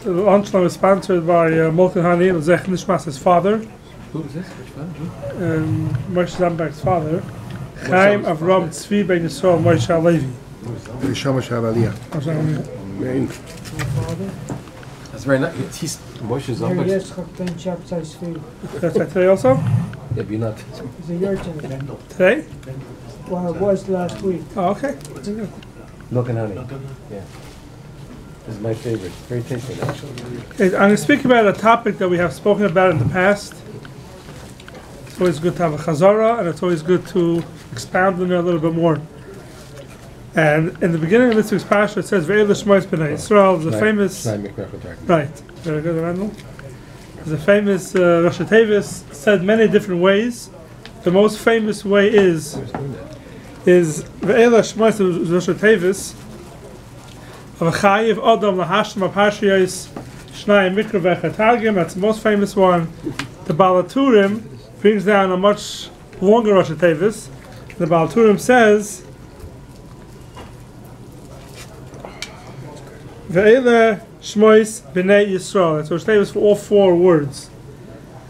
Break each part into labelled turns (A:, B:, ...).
A: So the lunchtime is sponsored by Molten Hani and Zech Nishmas, his father.
B: Who is this? Which father?
A: Moshe Zambak's father. Chaim Avram Tzvi Ben Yisrael Moshe Alevi.
B: That's very nice. He's Moshe Zambak.
A: That's today also?
B: Yeah, but you're not.
C: It's a yard today.
A: Today?
C: Well, it was last week.
A: Oh, okay.
B: Milk and honey. Yeah. This is my favorite. It's very tasty, actually.
A: Okay, I'm going to speak about a topic that we have spoken about in the past. It's always good to have a chazara, and it's always good to expound on it a little bit more. And in the beginning of this week's parsha, it says, "Ve'el SHMOS b'nei Yisrael." The famous, right? Very good, Randall. The famous Rosh Tevis said many different ways. The most famous way is Ve'el SHMOS Rosh Tevis. That's the most famous one. The Balaturim brings down a much longer Rosh Tevis. The Balaturim says, Ve'ele Shmois b'nei Yisrael. That's Rosh Tevis for all four words.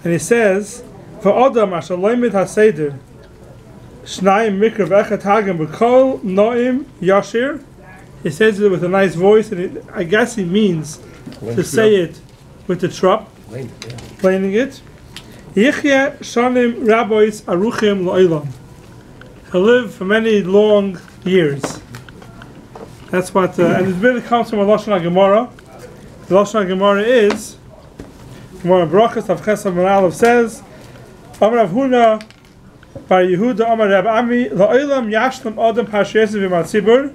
A: And he says, V'odam asher loimid haseder Shnayim mikra v'echat hagim b'kol noim yashir. He says it with a nice voice, and I guess he means to say it with the trup, explaining it. Yichya shanim rabbis aruchim lo'ilam. He'll live for many long years. That's what, and it really comes from a Lashon HaGemara. The Lashon HaGemara is, Gemara Brachas of Chesed Aleph says, Amar Rav Huna by Yehuda Amar Rab Ami lo'ilam yashlam adam parshiyos v'matzibur.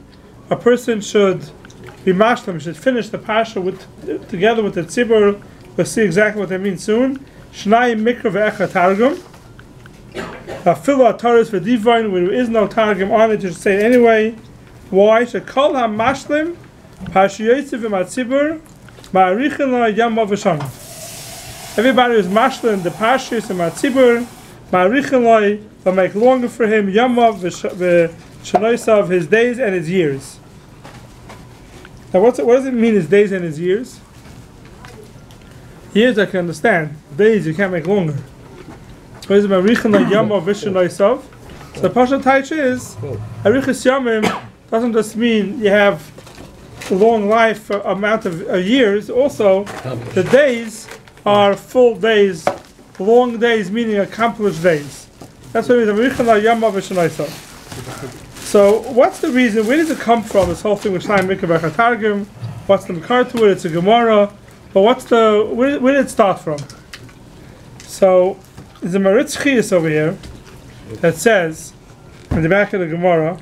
A: A person should be mashlam, should finish the parsha together with the tzibur. We'll see exactly what they mean soon. Shnayim mikra ve'echa targum. Afilu ataris v'divayin, where there is no targum on it, you should say it anyway. Why? Shekol ha-mashlim parshiyos v'matzibur ma'arichin la yamav v'shana. Everybody who's mashlim the parshiyos v'matzibur ma'arichin la, will make longer for him yamav of his days and his years. Now, what does it mean, his days and his years? Years I can understand. Days you can't make longer. So the Pasha Taich is Arichas Yamim doesn't just mean you have a long life amount of years. Also, the days are full days, long days meaning accomplished days. That's what it means. So, what's the reason? Where does it come from? This whole thing with Shnayim mikra ve'echat targum. What's the makar to it? It's a Gemara. But where did it start from? So, there's a Maritz Chiyas over here that says in the back of the Gemara,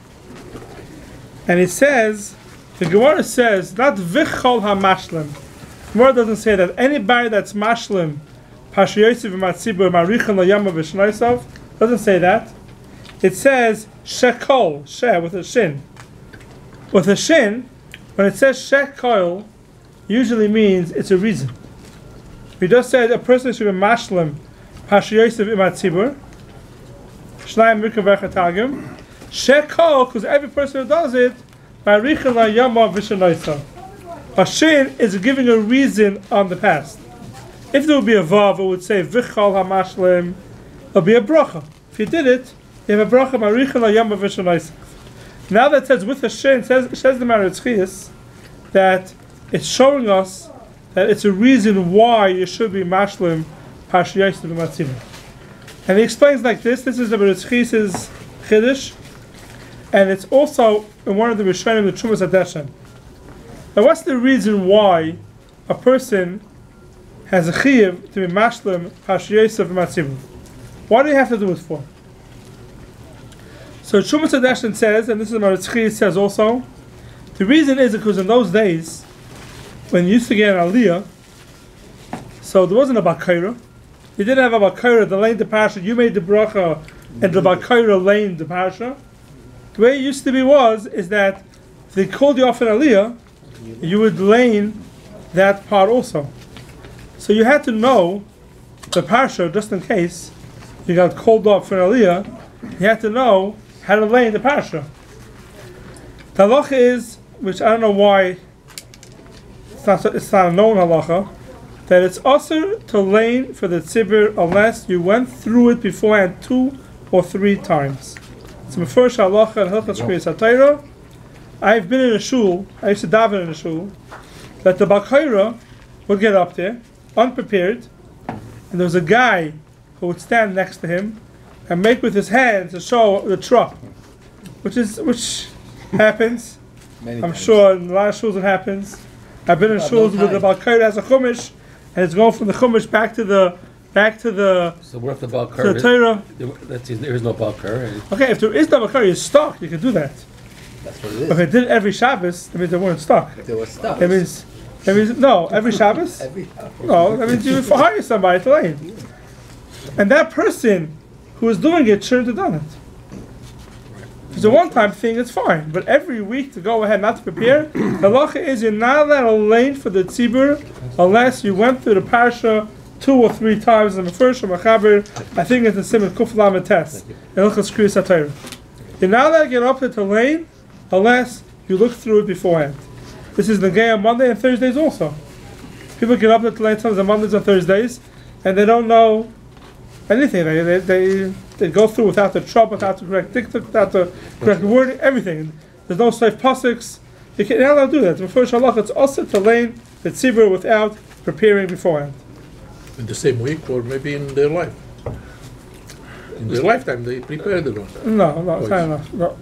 A: and it says, the Gemara says not v'chol ha-mashlim. The Gemara doesn't say that anybody that's mashlim parshiyos v'matzibur marichin l'yama v'shnoisav, doesn't say that. It says shekol, she with a shin. With a shin, when it says shekol, usually means it's a reason. We just said a person should be mashlim parshiyos v'matzibur shnayim mikra ve'echat targum. Shekol, because every person who does it, marichin l'yama v'shnoisav. A shin is giving a reason on the past. If there would be a vav, it would say v'chol ha-mashlim. It would be a bracha. If you did it, you have a bracha marichin l'yama v'shnoisav. Now that says with a shin, says the Maritz Chiyas that it's showing us that it's a reason why you should be mashlim parshiyos v'matzibur. And he explains like this. This is the Maritz Chiyas' chiddush, and it's also in one of the Rishonim, the Trumas Hadeshen. Now, what's the reason why a person has a chiyuv to be mashlim parshiyos v'matzibur? Why do you have to do it for? So Trumas Hadeshen says, and this is what Maritz Chiyas says also, the reason is because in those days, when you used to get an aliyah, so there wasn't a bakayra. You didn't have a bakayra that lane the parsha. You made the bracha, and the bakayra lane the parsha. The way it used to be is that if they called you off an aliyah, you would lane that part also. So you had to know the parsha just in case you got called off for an aliyah. You had to know how to lane the parsha. The halacha is, which I don't know why it's not a known halacha, that it's also to lane for the tzibur unless you went through it beforehand 2 or 3 times. It's the first halacha and Hilchos Kriyas HaTorah. I've been in a shul, I used to daven in a shul, that the Bakaira would get up there, unprepared, and there was a guy who would stand next to him and make with his hands to show the truck, which happens. I'm sure in a lot of shuls it happens. I've been in shuls where the Bakaira has a chumash, and it's going from the chumash back to the.
B: So what if the Bakaira?
A: The Torah.
B: There is no Bakaira.
A: Okay, if there is no Bakaira, you're stuck. You can do that.
D: That's what it is.
A: If they did it every Shabbos, that means they weren't stuck.
D: If they were stuck.
A: That means no, every Shabbos. No, that means you hire somebody to lane. And that person who is doing it shouldn't have done it. If it's a one-time thing, it's fine. But every week to go ahead not to prepare, the halacha is you're not allowed to lane for the tzibur unless you went through the parsha 2 or 3 times. In the first Machaber, I think it's the Simon Kuf Lamed Tes. Hilchos Kriyas HaTorah. You're not allowed to get up there to lane unless you look through it beforehand. This is the gay on Monday and Thursdays also. People get up there to lane sometimes on Mondays and Thursdays, and they don't know anything. They go through without the trouble, without the correct dictum, without the correct wording, everything. There's no safe pasuk. You're not allowed to do that. The first halach, it's also to lane the tzibur without preparing beforehand.
E: In the same week, or maybe in their life. In their lifetime, they prepared it.
A: No, it's not enough. No.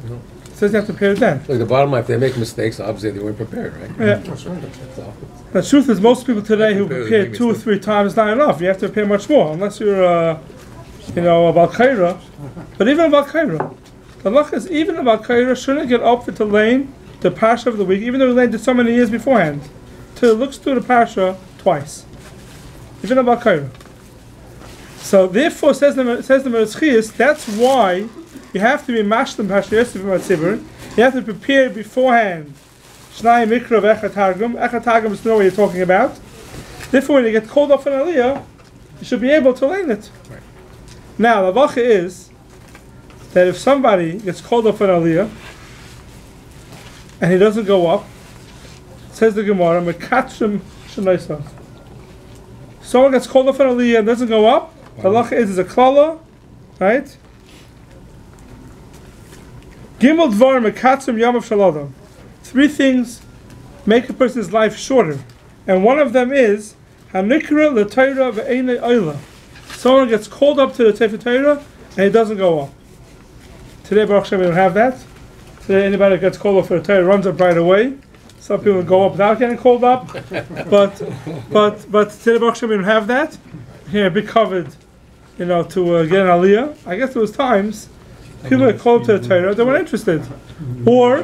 A: It says you have to prepare it then.
B: Like the bottom line, if they make mistakes, obviously they weren't prepared, right?
A: Yeah.
B: That's all.
A: The truth is, most people today who prepare 2 or 3 times is not enough. You have to prepare much more, unless you're, a Bal Kaira. But even a Bal Kaira, the halach is even a Bal Kaira shouldn't get up to lane the Parsha of the week, even though he laned it so many years beforehand, till it looks through the Parsha twice. Even a Bal Kaira. So therefore, says the Meretz, that's why you have to be mashlim Pasha Yosef Tzibur. You have to prepare beforehand. Shnai Mikra v'Echad Targum. Echad Targum is to know what you're talking about. Therefore, when you get called up in Aliyah, you should be able to lane it.
E: Right.
A: Now, the halacha is that if somebody gets called up in Aliyah and he doesn't go up, says the Gemara, Mekatshim Shanaisa. Someone gets called up in Aliyah and doesn't go up, the halacha is a klala, right? Gimel Dvar Mekatzim Yamav Shaladam. 3 things make a person's life shorter, and one of them is Hanikra L'Torah Ve'Einei Oila. Someone gets called up to the Sefer Torah and he doesn't go up. Today, Baruch Hashem, we don't have that. Today, anybody that gets called up for the Torah runs up right away. Some people go up without getting called up, but today, Baruch Hashem, we don't have that. Here, a bit covered, to get an Aliyah. I guess there was times people get called to the Torah, they weren't interested, or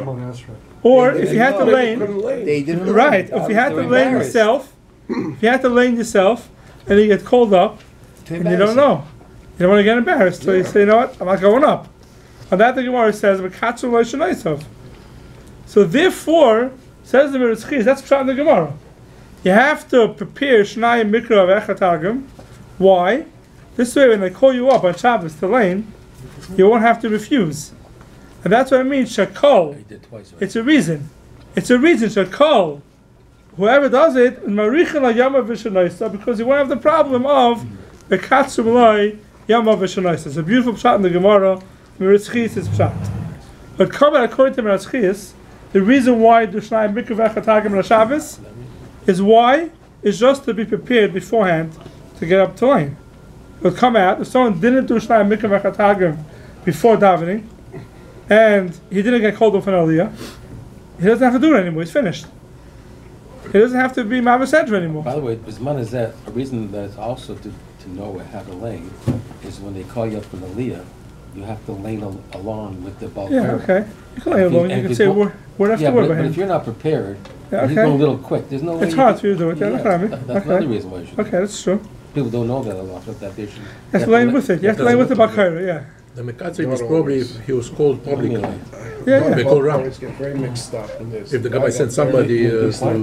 A: if you had to lane,
D: They didn't.
A: right? If you had to lane yourself, and you get called up, and you don't know, you don't want to get embarrassed, so you say, you know what, I'm not going up. And that the Gemara says, so therefore, says the Meretz, that's pshat in the Gemara. You have to prepare Shnai Mikra v'Echad Targum. Why? This way, when they call you up on Shabbos to lane, you won't have to refuse. And that's what I mean, shakol. It's a reason. It's a reason, shakol. Whoever does it, because you won't have the problem of bekatzum loy yama v'shanaisa. It's a beautiful pshat in the Gemara. Meretz is pshat. But according to Meretz, the reason why do Shnai Mikra v'Echad Targum on Shabbos is just to be prepared beforehand to get up to lane. It'll come out, if someone didn't do Shnai Mikra v'Echad Targum before davening, and he didn't get called up in Aliyah, he doesn't have to do it anymore, he's finished. He doesn't have to be Mavas Edra anymore.
B: By the way, Bisman is that a reason that's also to know how to lane is when they call you up for the Aliyah, you have to lane along with the Baal
A: Yeah, okay. You can lane along, you can say word after word by
B: but
A: him.
B: if you're not prepared,
A: Yeah,
B: he's going a little quick, there's no way.
A: It's hard for you to do it, yeah, that's what I mean.
B: That's another reason why you should.
A: Okay, that's true.
B: People don't know that a lot, that they should.
A: You have to lane with it, you have to lane with the Bakara, yeah.
E: The Mekatzim is probably if he was called publicly.
A: Yeah.
E: They go around.
F: It's get very mixed up. And there's
E: If the Gabbai sent somebody to tell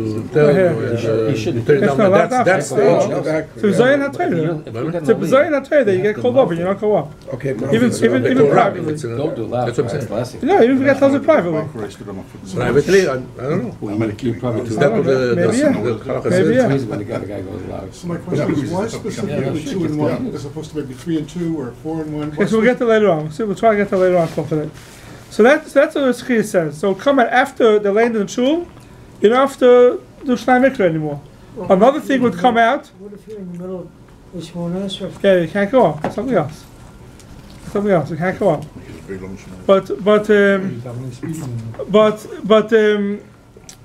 E: you,
B: He shouldn't.
E: turn
A: That's
E: down,
A: not
E: that's
A: allowed
E: the
A: to
F: Exactly.
A: So Zion HaTorah. It's a Zion HaTorah that you get called over, you don't go up.
F: Okay,
A: Even
E: They go around.
A: privately.
B: Don't do loud.
E: That's what I'm saying.
B: Classic.
A: No, even if you get tells it privately.
E: Privately, I don't know.
B: Well, you probably
E: Is
B: do
E: that
B: that.
E: what the
A: Maybe, yeah.
E: halakha
A: Maybe,
E: says?
A: yeah.
B: Crazy when the guy goes loud.
G: So my question is, why specifically 2 and 1, as opposed to maybe 3 and 2 or 4 and 1?
A: Okay, so we'll get to later on. We'll try to get to later on today. So that's what the Tzchiyah says. So come out after the land in Shul, you don't have to do Shnai Mikra anymore. Another thing would come out.
C: What if you're in the middle of SHMOS or
A: Yeah, you can't go up. That's something else. You can't go up. But it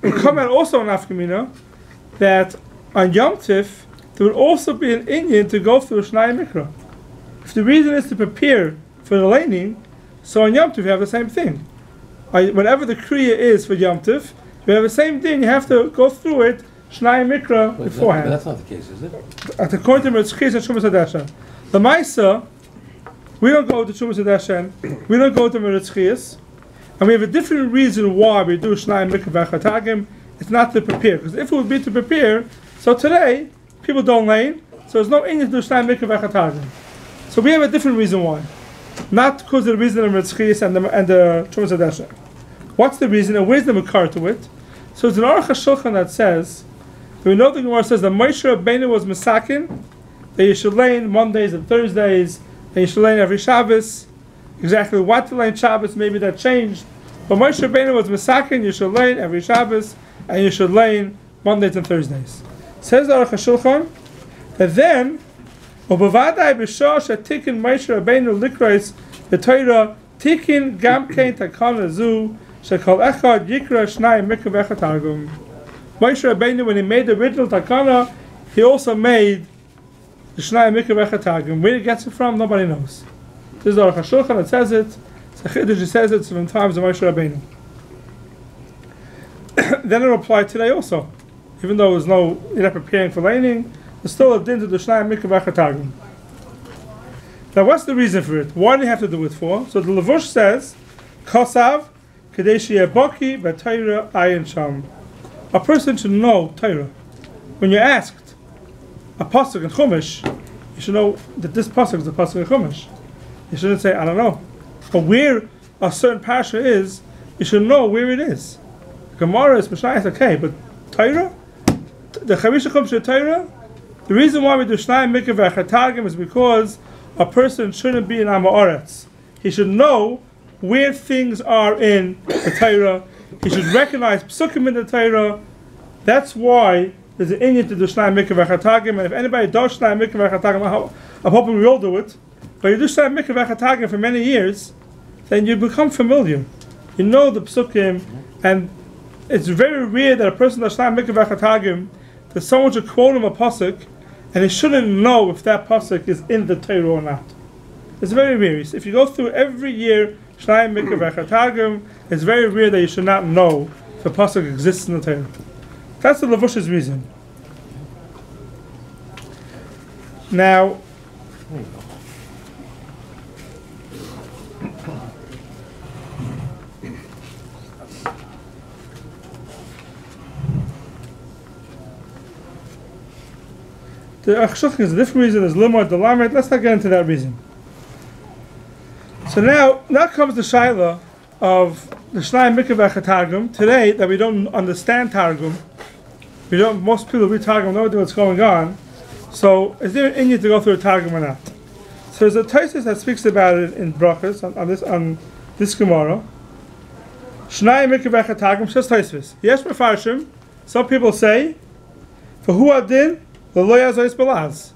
A: would come out also in Afkamina that on Yom Tif there would also be an Indian to go through Shnai Mikra. If the reason is to prepare for the laning, so on Yom Tov you have the same thing. Whenever the Kriya is for Yom Tov, you have the same thing, you have to go through it, Shnai Mikra, beforehand.
B: But that's not the case, is it?
A: According to Mitzchis and Shumas Hadeshen. The Maisa, we don't go to Shumas Hadeshen, we don't go to Mitzchis, and we have a different reason why we do Shnai Mikra V'Chatagim. It's not to prepare, because if it would be to prepare, so today, people don't lane, so there's no Indian to do Shnai Mikra V'Chatagim. So we have a different reason why. Not because of the reason of Mitzchis and the Shumas Hadeshen. What's the reason, and where's the Makar to it? So it's an Aruch HaShulchan that says, we know the Gemara says that Moshe Rabbeinu was Mesakin, that you should lane Mondays and Thursdays, and you should lane every Shabbos. Exactly what to lane Shabbos, maybe that changed. But Moshe Rabbeinu was Mesakin, you should lane every Shabbos, and you should lane Mondays and Thursdays. Says the Aruch HaShulchan, that then, Ubavadai b'shah shetikin Moshe Rabbeinu likrais b'Torah tikin gamkein takana zu shekol echad yikra shnai mikra v'chatargum. Moshe Rabbeinu, when he made the original takana, he also made the shnai mikra v'chatargum. Where he gets it from, nobody knows. This is the Aruch HaShulchan that says it. Chiddush says it from times of Moshe Rabbeinu. Then it applied today also, even though there's no, you're not preparing for laning. There's still a din to the Shnai Mikra V'Chatagim. Now, what's the reason for it? Why do you have to do it for? So the Levush says, Kosav, Kadeshi Baki, B'Torah Ayin Sham. A person should know Torah. When you're asked a pasuk in Chumash, you should know that this pasuk is a pasuk in Chumash. You shouldn't say, I don't know. But where a certain parsha is, you should know where it is. Gemara is Mishnah, is okay, but Torah? The Chavisha comes to Torah? The reason why we do Shnai Mikra V'Chatagim is because a person shouldn't be in Amaretz. He should know where things are in the Torah. He should recognize Psukim in the Torah. That's why there's an Indian to do Shnai Mikra V'Chatagim. And if anybody does Shnai Mikra V'Chatagim, I'm hoping we all do it. But you do Shnai Mikra V'Chatagim for many years, then you become familiar. You know the Psukim, and it's very rare that a person does Shnai Mikra V'Chatagim, that someone should quote him a pasuk, and he shouldn't know if that pasuk is in the Torah or not. It's very rare. If you go through every year Shnai Mikra V'Chatagim, it's very rare that you should not know if a pasuk exists in the Torah. That's the Levush's reason. Now, the Achshach is a different reason, there's Limor, the Lamed, let's not get into that reason. So now comes the Shaila of the Shnai Mikra V'Chatagim. Today, that we don't understand Targum, most people read Targum, know what's going on, so is there an Indian to go through a Targum or not? So there's a Taisus that speaks about it in Brachas, on this Gemara. Shnai Mikra V'Chatagim, says Taisus. Yes, Mefarshim, some people say, for who adin, the loya zois balaz.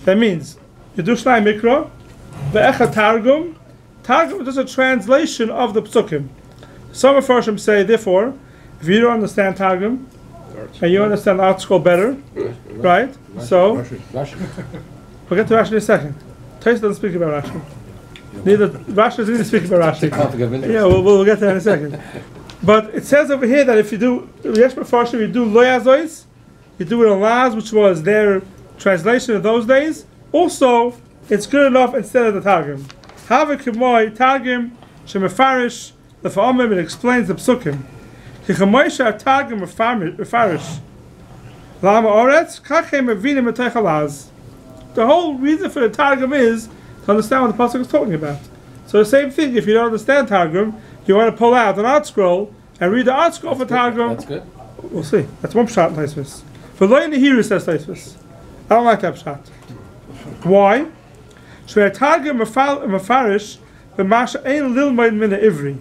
A: That means you do Shnai Mikra, ve'echa targum. Targum is just a translation of the psukim. Some Mefarshim say, therefore, if you don't understand Targum and you understand Art Scroll better, right? So
B: Rashi.
A: we'll get to Rashi in a second. Tais doesn't speak about Rashi. Neither Rashi doesn't even speak about Rashi. Yeah, we'll get to that in a second. But it says over here that if you do Yesh Mefarshim, you do loya zois. You do it on Laz, which was their translation of those days. Also, it's good enough instead of the Targum. Have a k'moi targum shemefarish lefa'omim, it explains the psukim. K'chamoy she'atargum mefarish lama oretz kachem mevinim etay chalaz. The whole reason for the targum is to understand what the pasuk is talking about. So the same thing, if you don't understand targum, you want to pull out an art scroll and read the art scroll for targum.
B: That's good.
A: We'll see. That's one pshat in Taisvis. For lo nehiru says Taisvis. I don't like that pshat. Why? Targum mefarish b'masha ein lilmoid min ivri.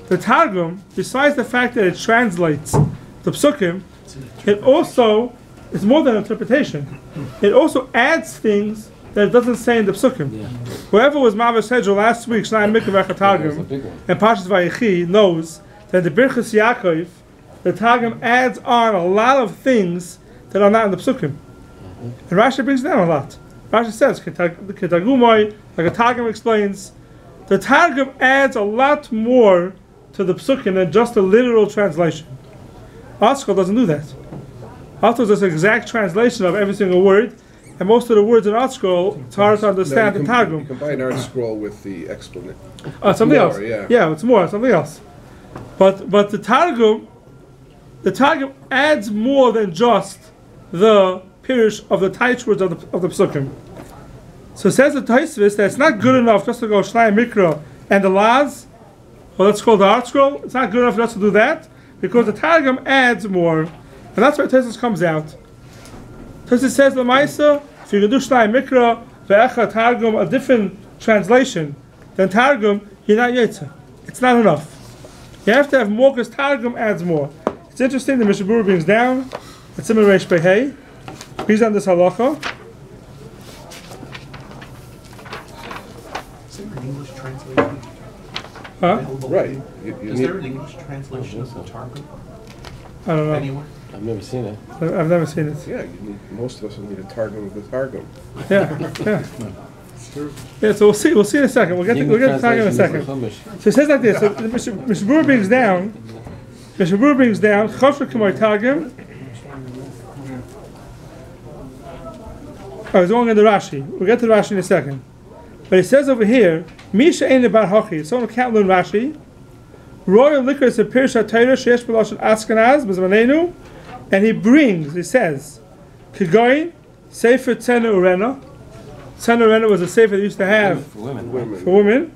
A: The targum, besides the fact that it translates the psukim, it also is more than interpretation. It also adds things that it doesn't say in the psukim.
B: Yeah.
A: Whoever was Mavas Hedgel last week, Shnai Mikra Targum, and Pashas Vayechi knows that the Birchas Yaakov, the Targum adds on a lot of things that are not in the psukim. And Rashi brings down a lot. Rashi says, Ketagumoi, like a Targum explains, the Targum adds a lot more to the psukim than just a literal translation. Article doesn't do that. Article is an exact translation of every single word, and most of the words in Art Scroll, it's hard to understand the Targum.
F: You combine Art Scroll with the explanation.
A: Something
F: more,
A: else.
F: Yeah.
A: It's more, something else. But the Targum adds more than just the pirish of the tight words of the psukim. So it says the Taisvis that it's not good enough just to go Shnai Mikra and the Laz, or let's call the Art Scroll. It's not good enough just to do that, because the Targum adds more. And that's where Taisvis comes out. Taisvis says the Maisa, if you can do Shnai Mikra, Ve'echa Targum, a different translation than Targum, you're not Yetzer. It's not enough. You have to have more, because Targum adds more. It's interesting, the Mishnah Berurah brings down, it's Simon Reish Behei, brings down this halacha.
H: Is there an English translation?
A: Huh?
F: Right.
H: Is there an English translation of the Targum?
A: I don't know.
H: Anywhere?
B: I've never seen it.
A: I've never seen it.
F: Yeah, most of us will need a Targum of the Targum.
A: Yeah. Yeah, so we'll see in a second. We'll get to Targum in a second. So it says like this. So Mishnah Berurah brings down, Chosher K'moi Targum. He's going into Rashi. We'll get to Rashi in a second. But he says over here, Misha Ein Bar Hachi. Someone who can't learn Rashi. Royal liquor is a Pirsha Torah Sheyesh B'Lashon Askenaz B'Zmanenu, and he says, Kigoyin Sefer Tzena Urena. Tzena Urena was a sefer they used to have
B: For women.
A: for women.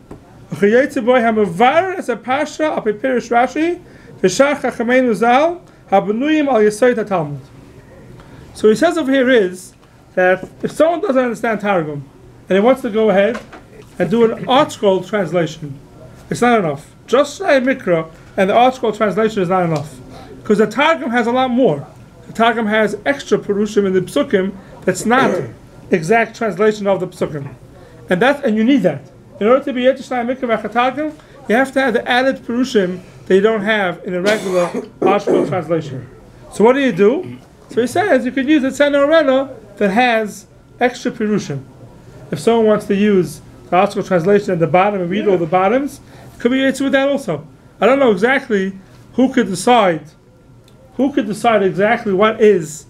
A: Uchayetze boy hamavar as a Pasha api Pirish Rashi v'shar Chachamenu Zal habenuyim al Yesod HaTalmud. So he says over here is that if someone doesn't understand Targum and he wants to go ahead and do an Art Scroll translation, it's not enough. Just Shnai Mikra and the Art Scroll translation is not enough, because the Targum has a lot more. The Targum has extra perushim in the psukim that's not exact translation of the psukim, and you need that in order to be able to Shnai Mikra v'Targum. You have to have the added perushim that you don't have in a regular Art Scroll translation. So what do? So he says you could use a Tzena Urena that has extra perushim. If someone wants to use the Art Scroll translation at the bottom and read all the bottoms, could be Yetzer with that also. I don't know exactly who could decide exactly what is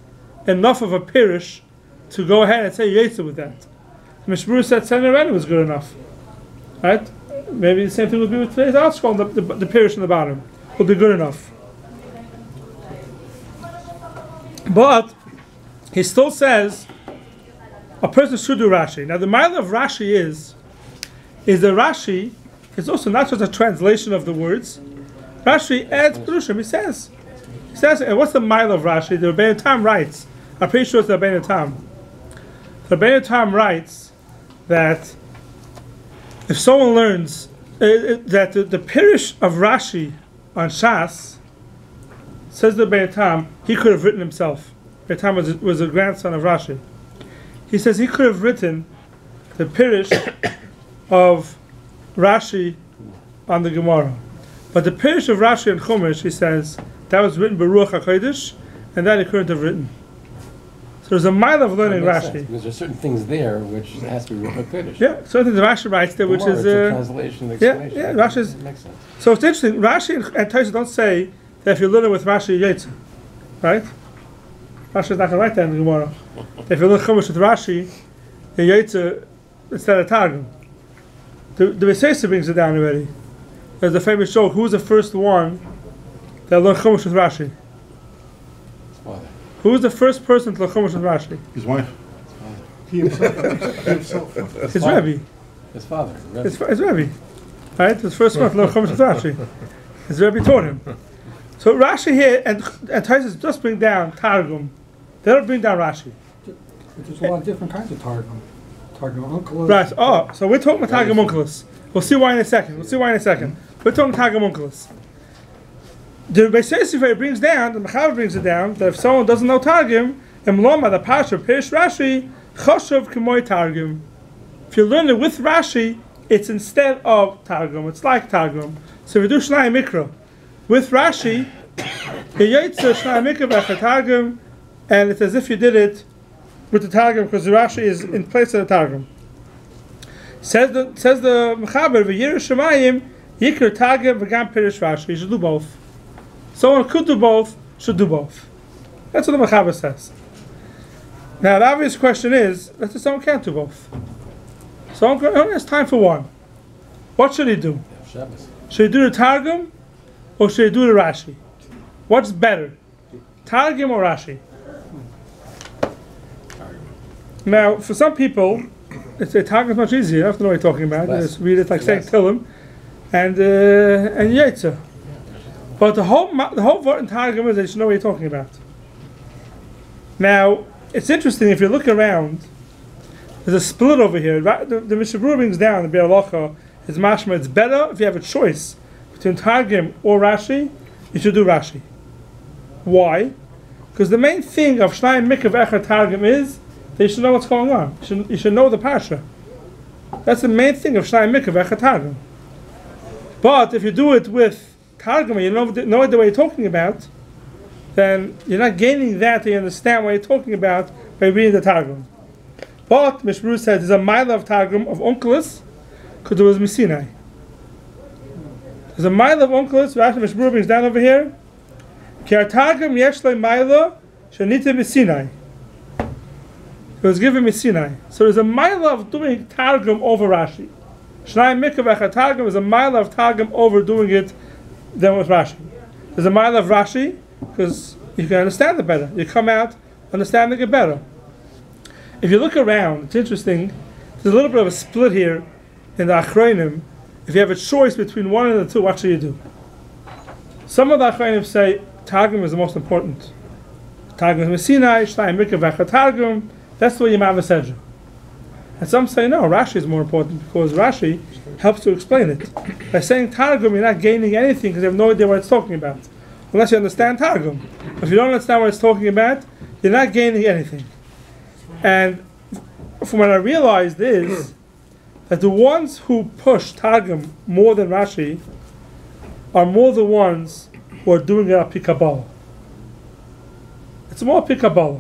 A: enough of a pirish to go ahead and say Yetzer with that. Mishnah Berurah said Tzena Urena was good enough, right? Maybe the same thing would be with today's Art Scroll. The pirish in the bottom will be good enough. But he still says a person should do Rashi. Now the mile of Rashi is that Rashi is also not just a translation of the words. Rashi adds perushim. He says, and what's the mile of Rashi? The Rebbeinu Tam writes. I'm pretty sure it's the Rebbeinu Tam. The Rebbeinu Tam writes that if someone learns that the pirish of Rashi on Shas, says the Rebbeinu Tam, he could have written himself. Rebbeinu Tam was a grandson of Rashi. He says he could have written the pirish of Rashi on the Gemara, but the pirish of Rashi and Chumash, he says, that was written by Ruach HaKodesh, and that he couldn't have written. So there's a mile of learning Rashi.
B: Because there's certain things there which has to be Ruach HaKodesh.
A: Yeah, certain things Rashi writes there, which is
B: a translation, explanation.
A: Yeah, Rashi's.
B: Makes sense.
A: So it's interesting. Rashi and Tosfos don't say that if you learn it with Rashi, Yetzer, right? Rashi's not going to write that in the Gemara. If you learn Chumash with Rashi, Yetzer instead of Targum. The Beisesa brings it down already. There's the famous joke, who's the first one that learned Chumash with Rashi?
B: His father.
A: Who's the first person to learn Chumash with Rashi?
G: His wife. He himself.
A: His Rebbe.
B: His father.
A: His Rebbe. Right? His first one to learn Chumash with Rashi. His Rebbe taught him. So Rashi here, and Taisus just bring down Targum. They don't bring down Rashi.
G: But there's a lot of different kinds of Targum. Targum Unkelus.
A: Right, oh, so we're talking about Targum Unkelus. We'll see why in a second. We're talking Targum Unkelus. The Beisesifei brings down, the Mechaber brings it down, that if someone doesn't know Targum, Emloma, the Pasha, Pirish Rashi, Choshev K'moy Targum. If you learn it with Rashi, it's instead of Targum. It's like Targum. So if you do Shnai Mikra with Rashi, Targum, and it's as if you did it with the Targum because the Rashi is in place of the Targum. Says the Mechaber, V'yir Shemayim Yikr Targum V'gam Pirish Rashi. You should do both. Someone could do both, should do both. That's what the Mechaber says. Now the obvious question is, let's say someone can't do both. Someone only has time for one. What should he do? Should he do the Targum or should he do the Rashi? What's better? Targum or Rashi? Now, for some people, it's a Targum is much easier. You don't have to know what you're talking about. You just read it like saying Tillim and Yetzer. But the whole word in Targum is that you should know what you're talking about. Now, it's interesting if you look around. There's a split over here. The Mishnah Berurah brings down the Be'er Halacha is mashma. It's better if you have a choice between Targum or Rashi. You should do Rashi. Why? Because the main thing of Shnai Mikra V'Echad Targum is that you should know what's going on. You should know the Parsha. That's the main thing of Shnai Mikra V'Echad Targum. But if you do it with Targum and you know what you're talking about, then you're not gaining that you understand what you're talking about by reading the Targum. But Mishnah Berurah said there's a mile of Targum of Onkelos because it was Misinai. There's a mile of Onkelos. Rashi Mishnah Berurah brings down over here. Ki Targum yesh le mile shenita Misinai. It was given Misinai. So there's a mile of doing Targum over Rashi. Shnai Mikra V'Echad Targum is a mile of Targum over doing it than with Rashi. There's a mile of Rashi because you can understand it better. You come out understanding it better. If you look around, it's interesting. There's a little bit of a split here in the Achronim. If you have a choice between one and the two, what should you do? Some of the Achronim say Targum is the most important. Targum is Sinai, Shnai Mikra V'Echad Targum. That's the way Yimava said it. And some say no, Rashi is more important because Rashi helps to explain it. By saying Targum, you're not gaining anything because you have no idea what it's talking about. Unless you understand Targum. If you don't understand what it's talking about, you're not gaining anything. And from what I realized is that the ones who push Targum more than Rashi are more the ones who are doing it Api Kabbalah. It's more Api Kabbalah.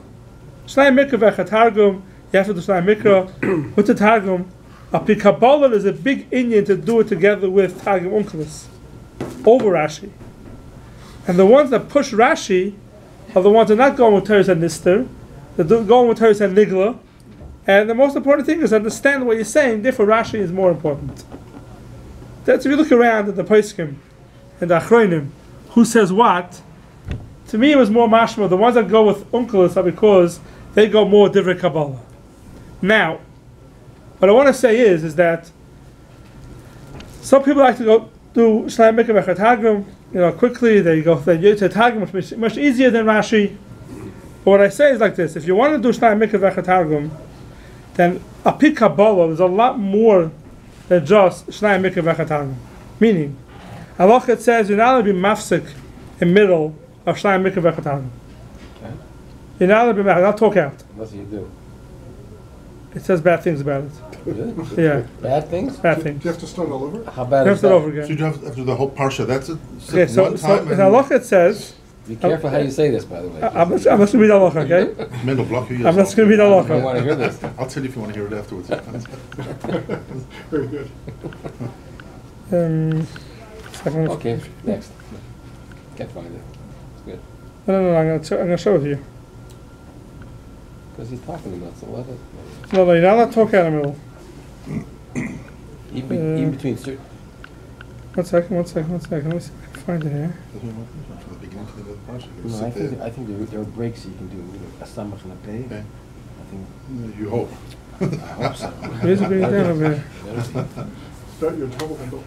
A: Shnai Mikra V'Echad Targum, you have to do Shnai Mikra with the Targum. Api Kabbalah is a big Indian to do it together with Targum Onkelos over Rashi. And the ones that push Rashi are the ones that are not going with Teres and Nister. They're going with Teres and Nigla. And the most important thing is understand what you're saying, therefore Rashi is more important. That's if you look around at the Poskim and the Achronim, who says what, to me it was more mashma. The ones that go with Onkelos are because they go more Divrei Kabbalah. Now, what I want to say is that some people like to go do Shnai Mikra V'Echad Targum, quickly, they go to Targum, which is much easier than Rashi. But what I say is like this: if you want to do Shnai Mikra V'Echad Targum, then Api Kabbalah is a lot more than just Shnai Mikra V'Echad Targum. Meaning, Halachah says you're not allowed to be mafsik in the middle of Shnai Mikra V'Echad Targum. You're not allowed to be mafsik, not talk out.
B: Unless you do.
A: It says bad things about it.
B: Really?
A: Yeah.
B: Bad things?
A: Bad
G: Do
A: things.
G: you have to start all over?
B: How bad
A: You have
B: is
A: to
B: that?
A: over
I: So
A: again.
I: you have to do the whole parsha. That's it.
A: Okay, so in Halachah it says.
B: Be careful how you say this, by the way.
A: I'm not going to read Halachah, okay?
I: Mendel block you.
A: I'm not going to read
B: I want
A: Halachah.
B: to hear this.
I: I'll tell you if you want to hear it afterwards.
G: Very good.
A: Second.
B: Okay, next. Can't find it. It's good.
A: No, I'm going to show it to you.
B: Because he's talking about, so let it.
A: No, you're not allowed to talk out in the middle.
B: In between certain.
A: One second. Let me see if I can find it here.
I: From the beginning to the end of the parsha. You
B: No,
I: sit there.
B: I think there are breaks you can do with a samach and a pay.
I: Okay.
B: I think.
I: You hope.
B: I hope so.
A: Here's a big down over here.
G: Start your trouble handle.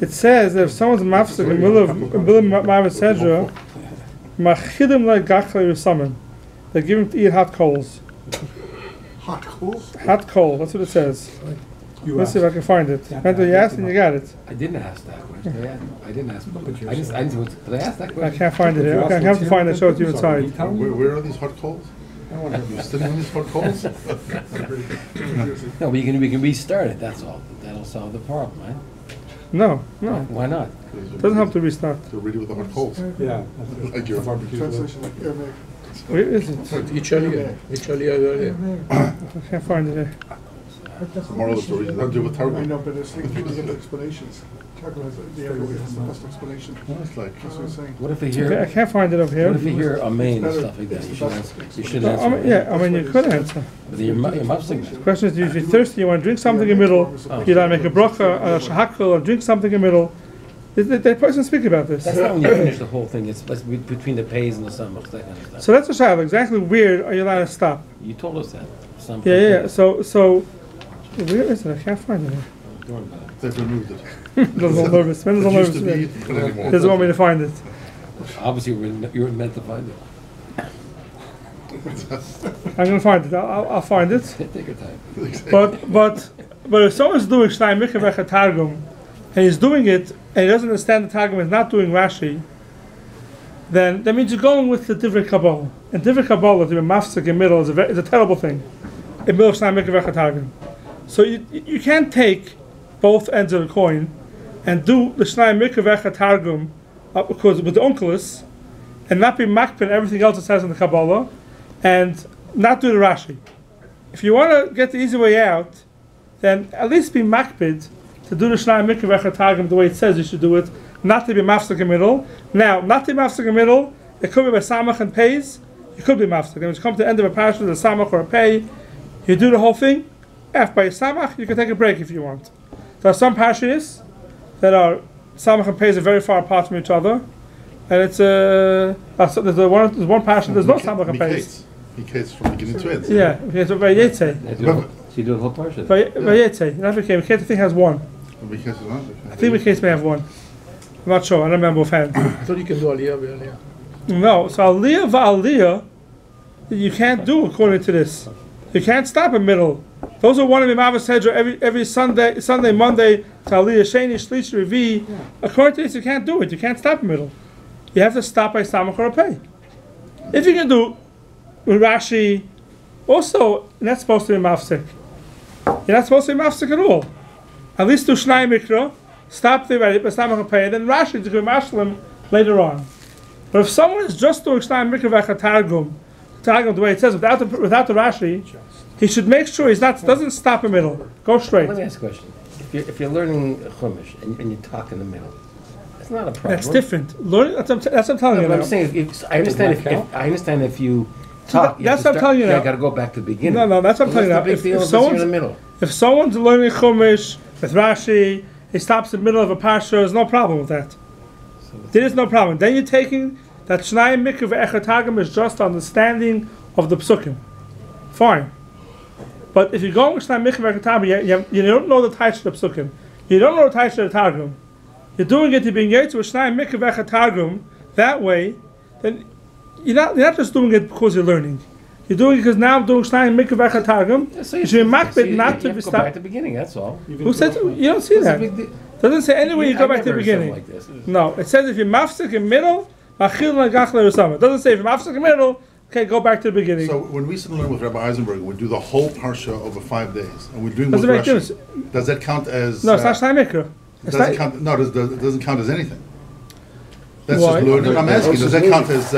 A: It says that if someone's mafsek in the middle of Mavet Sedra, machidim like gachle summon. They give him to eat hot coals.
G: Hot coals?
A: Hot coal, that's what it says.
G: You
A: Let's see if I can find it. Mental, you asked and you got it.
B: I didn't ask that question. I didn't ask. Did I ask that
A: I
B: question?
A: can't find it here. Okay, I have to find it, show it to you inside.
I: Where are these hot coals? You're sitting on these hot coals?
B: No, we can restart it. That's all. That'll solve the problem, right?
A: No.
B: Why not?
A: Doesn't have to restart.
I: They're ready with the hot coals.
G: Yeah.
I: Like your
G: Translation like Aramaic.
A: Where is it?
E: Each aliyah.
A: I can't find it here.
I: the moral of the story. It doesn't do with
G: I
I: Targum.
G: know, but it's thinking to get the explanations. Targum has the Arabic has the best explanation.
I: It's like,
G: That's what I'm saying.
B: What if we
A: Okay, I
B: hear?
A: can't find it over here.
B: What if we hear amen and stuff like that? You should answer. You should
A: No,
B: answer.
A: I mean, you could answer.
B: But you're mouthing
A: The question is, if you're thirsty, you want to drink something in the middle, you don't make a bracha, a shahakal, or drink something in the middle. The person speak about this.
B: That's not when you finish the whole thing. It's between the pays and the samach, that kind of stuff.
A: So that's a shadow. Exactly where are you allowed to stop?
B: You told us that.
A: Yeah. So where is it? I can't find it here.
I: they've removed it.
A: Doesn't look nervous. Ben
I: It
A: doesn't
I: used to
A: nervous.
I: be, but anymore.
A: Doesn't want me to find it.
B: Obviously, you were meant to find it.
A: I'm gonna find it. I'll find it.
B: Take your time.
A: But if someone's doing Shnai Mikra Vecha Targum and he's doing it and he doesn't understand the Targum and is not doing Rashi, then that means you're going with the Divrei Kabbalah. And Divrei Kabbalah, to be mafsek in the middle, is a terrible thing. In the middle of Shnai Mikra Vecha Targum. So you can't take both ends of the coin and do the Shnai Mikra Vecha Targum because with the Onkelos and not be makpid everything else it says in the Kabbalah and not do the Rashi. If you want to get the easy way out, then at least be makpid to do the Shnai Mikra Vecha Targum the way it says you should do it, not to be mafsek in the middle. Now, not to be mafsek in the middle, it could be by samach and pays, you could be mafsek. And when you come to the end of a parsha, there's a samach or a pay, you do the whole thing. After by a samach, you can take a break if you want. There are some parshas that are samach and pays are very far apart from each other, and it's there's one parsha there's no samach and pays.
I: Miketz from beginning to end.
A: Yeah, okay, so by Yetzei.
B: So you do the whole parsha.
A: By Yetzei, not Miketz. Miketz I think has one.
I: Miketz is not.
A: I think Miketz may have one. I'm not sure. I don't remember offhand.
E: I thought you can do aliyah v'aliyah.
A: No, so aliyah v'aliyah, you can't do according to this. You can't stop in middle. Those who want to be Mavis Hedra every Sunday, Monday, to aliyah, Sheni, Shlish, Revi. According to this, you can't do it. You can't stop in middle. You have to stop by Samach or a pay. If you can do with Rashi, also, you're not supposed to be mafsik. You're not supposed to be mafsik at all. At least do Shnai Mikra, stop the Samach or pay, then Rashi to do Mashlim later on. But if someone is just doing Shnai Mikra Vecha Targum the way it says, without the Rashi, he should make sure doesn't stop in the middle. Go straight.
B: Let me ask a question. If you're learning Chumash and you talk in the middle, it's not a problem.
A: That's different. Learning, that's what I'm telling you
B: But
A: now.
B: I'm saying, I understand if you talk.
A: That's what I'm telling you now.
B: I got to go back to the beginning.
A: No, that's what I'm telling you now.
B: What's the big deal if you're in the middle?
A: If someone's learning Chumash with Rashi, he stops in the middle of a parsha, there's no problem with that. There is no problem. Then you're taking that Shnai Mikra Vecha Targum is just understanding of the psukim. Fine. But if you're going with Shnai Mikra Vecha Targum, you don't know the Taish of the psukim. You don't know the Taish of the Targum. You're doing it to being yet with Shnai Mikra Vecha Targum that way, then you're not just doing it because you're learning. You're doing it because now I'm doing Shnai Mikra Vecha Targum.
B: So
A: you should not to be
B: go back to
A: stopped.
B: the beginning, that's all.
A: Who said you don't see that? Doesn't say anywhere you go back to the beginning.
B: Like this.
A: No, it says if you're mafsik in middle, machil nagach le'usama. It doesn't say if you're mafsik in middle, okay, go back to the beginning.
I: So when we sit and learn with Rabbi Eisenberg, we do the whole parsha over 5 days, and we're doing with
A: Doesn't make
I: Rashi.
A: difference.
I: Does that count as?
A: No, it's not Shnai Mikra.
I: It doesn't count. No, it doesn't count as anything. That's
A: Why?
I: just learning. I'm asking, does that count as,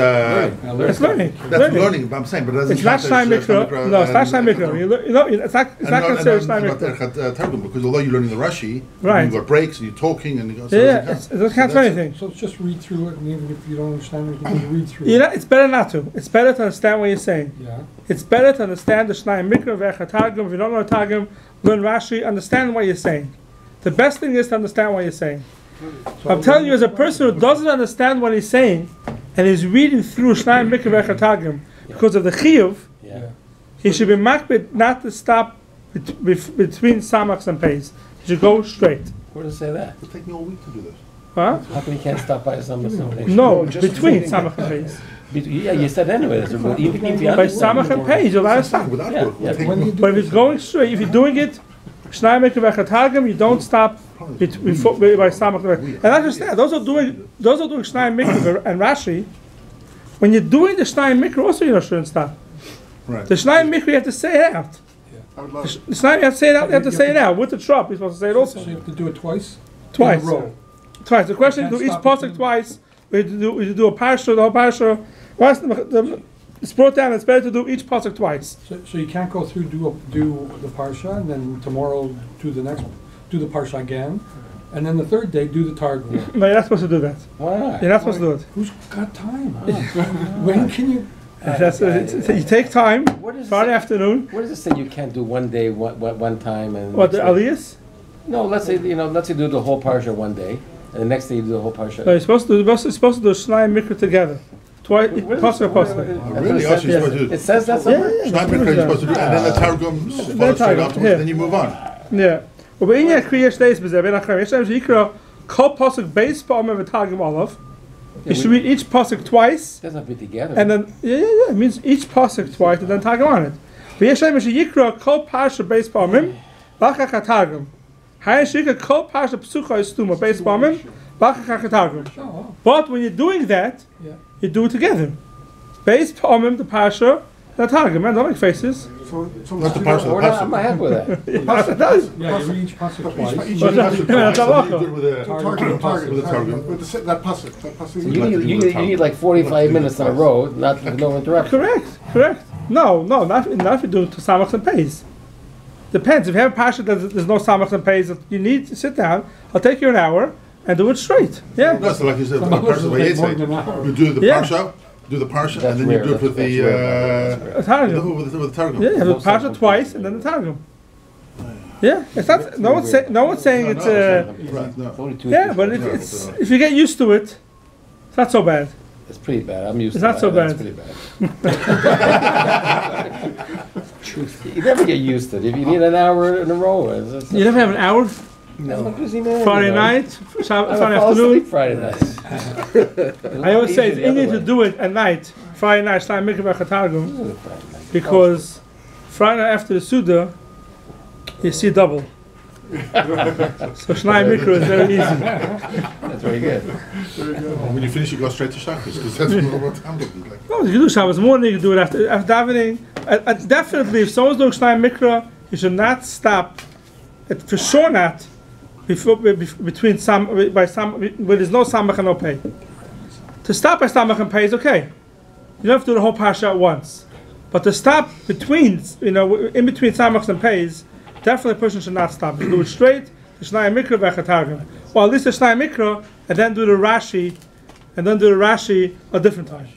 A: It's learning.
I: that's learning, but I'm saying, but it doesn't
A: It's not
I: count as
A: Shnai Mikra. No, it's not Shnai Mikra. It's not considered Shnai Mikra.
I: Targum, because although you're learning the Rashi,
A: Right.
I: you've got breaks and you're talking and you go. So
A: Yeah, it doesn't count for anything.
G: So just read through it, and even if you don't understand it, you can read through
A: You
G: it.
A: know, it's better not to. It's better to understand what you're saying.
G: Yeah.
A: It's better to understand the Shnai Mikra v'echa Targum. If you don't know Targum, learn Rashi. Understand what you're saying. The best thing is to understand what you're saying. I'm telling you, as a person who doesn't understand what he's saying, and is reading through Shnai Mikra v'echa Targum because of the chiyuv, he should be makbid not to stop between samachs and pays. He should go straight.
B: Where does it say that?
I: It'll take me all week to do this.
A: Huh?
B: How come you can't stop by some
A: No, between samach and pays.
B: Yeah, you said anyway. That's a rule. Even if you
A: By
B: understand.
A: samach and pays, you're allowed to stop.
I: Without
B: Yeah,
I: work,
B: yeah.
I: it'll take
G: When
I: me-
G: you do
A: But if
G: this-
A: it's going straight, if you're doing it, Shnai Mikra v'echa Targum, you don't stop by samach. And not just that, those are doing Shnai Mikra and Rashi. When you're doing the Shnai Mikra, also you shouldn't stop.
I: Right.
A: The Shnai Mikra you have to say it out.
G: I would love it.
A: The Shnai you have to say it out. You have to say it out with the trop. You're supposed to say it
G: So
A: also
G: you have to do it twice?
A: twice.
G: In a row.
A: Twice. The question is,
G: You
A: do each
G: can't
A: pasuk
G: stop
A: twice. We do a parsha, the whole parsha. It's brought down. It's better to do each pasuk twice.
G: So you can't go through, do the Parsha, and then tomorrow do the Parsha again, and then the third day do the Targum.
A: No, you're not supposed to do that.
B: Why not?
A: You're not supposed to do it.
G: Who's got time? When can you?
A: You take time.
B: What is
A: Friday
B: it?
A: afternoon.
B: What does it say you can't do one day, one time, and
A: What the
B: next day-
A: aliyahs?
B: No, let's say let's say do the whole parsha one day, and the next day you do the whole parsha.
A: No, you're supposed to do Shnai and Mikra together. Twice,
B: Where
A: pasuk
B: does-
A: pasuk.
B: where-
I: Really?
B: it
I: Also,
B: says-
I: you're supposed to do
B: It says that somewhere.
A: Yeah.
I: Shnai Mikra, you're supposed to do, and then the Targum follows straight
A: Targum,
I: afterwards,
A: yeah.
I: then you move on.
A: Yeah. But when you create days, but ben achar, yesh times yikra kol pasuk beis pa'amim v'targum olav. You should read each pasuk twice,
B: It doesn't have to be together.
A: and then it means each pasuk twice, and then targum on it. But yesh times yikra kol parsha beis pa'amim v'achach targum. Hayesh yikra kol parsha psucha istuma beis pa'amim v'achach targum.
G: Oh,
A: But when you're doing that,
G: yeah.
A: you do it together. Beis pa'amim the parsha, the targum. Man, don't make faces.
G: So
I: Not the Parsha, the
B: We're not, I'm
I: Parsha.
B: not happy with that.
A: Yes, it does.
G: Yeah, you read each Pasuk twice.
F: Each
A: But
F: pasuk
A: that's
F: twice.
A: a lot.
I: So you do it with a-
G: Targum.
I: With the Targum.
F: With that pasuk. That pasuk.
B: So you need like 45 minutes in a row, not with no interruption.
A: Correct. No, not if you do it to samachs and pays. Depends. If you have a parsha that there's no samachs and pays, you need to sit down. I'll take you an hour and do it straight. Yeah.
I: No, so like you said, the
G: Some others
I: Parsha
G: will
I: by
G: take more
I: Yitzhak,
G: than an hour.
I: you do the
A: Yeah.
I: Parsha, and
B: That's
I: then
B: rare,
I: you do it with
B: that's
I: the,
B: rare,
A: A targum.
I: with the Targum.
A: Yeah, you have the
B: No
A: parsha
B: samachs
A: twice
B: and
A: and then the
B: pays.
A: targum. Yeah, it's not. No one's saying
I: No,
A: it's.
I: right, no.
B: It's only two.
A: Yeah, but
I: it's-
A: if you get used to it, it's not so bad.
B: It's pretty bad. I'm used
A: It's
B: to
A: not so
B: that.
A: bad.
B: It's pretty bad. You never get used to it. If you need an hour in a row, it's
A: You never have an hour.
B: I'm a busy man.
A: Friday
B: you know.
A: night,
B: I
A: Friday
B: fall asleep
A: afternoon.
B: Friday night.
A: I always say it's easier to do it at night. Friday night, Shnai Mikra v'echa Targum, because Friday night after the Suda, you see double. So Shnai Mikra is very easy.
B: That's very good.
I: When you finish, you go straight to Shabbos, because that's what time it is like.
A: No, you can do Shabbos morning, you can do it after davening. Definitely, if someone's doing Shnai Mikra, you should not stop. For sure not between where there's no samach and no pay. To stop by samach and pay is okay. You don't have to do the whole parsha at once. But to stop between, in between samachs and pays, definitely a person should not stop. You should do it straight, the Shnai Mikra v'echa Targum. Or at least the Shnai Mikra, and then do the Rashi a different time.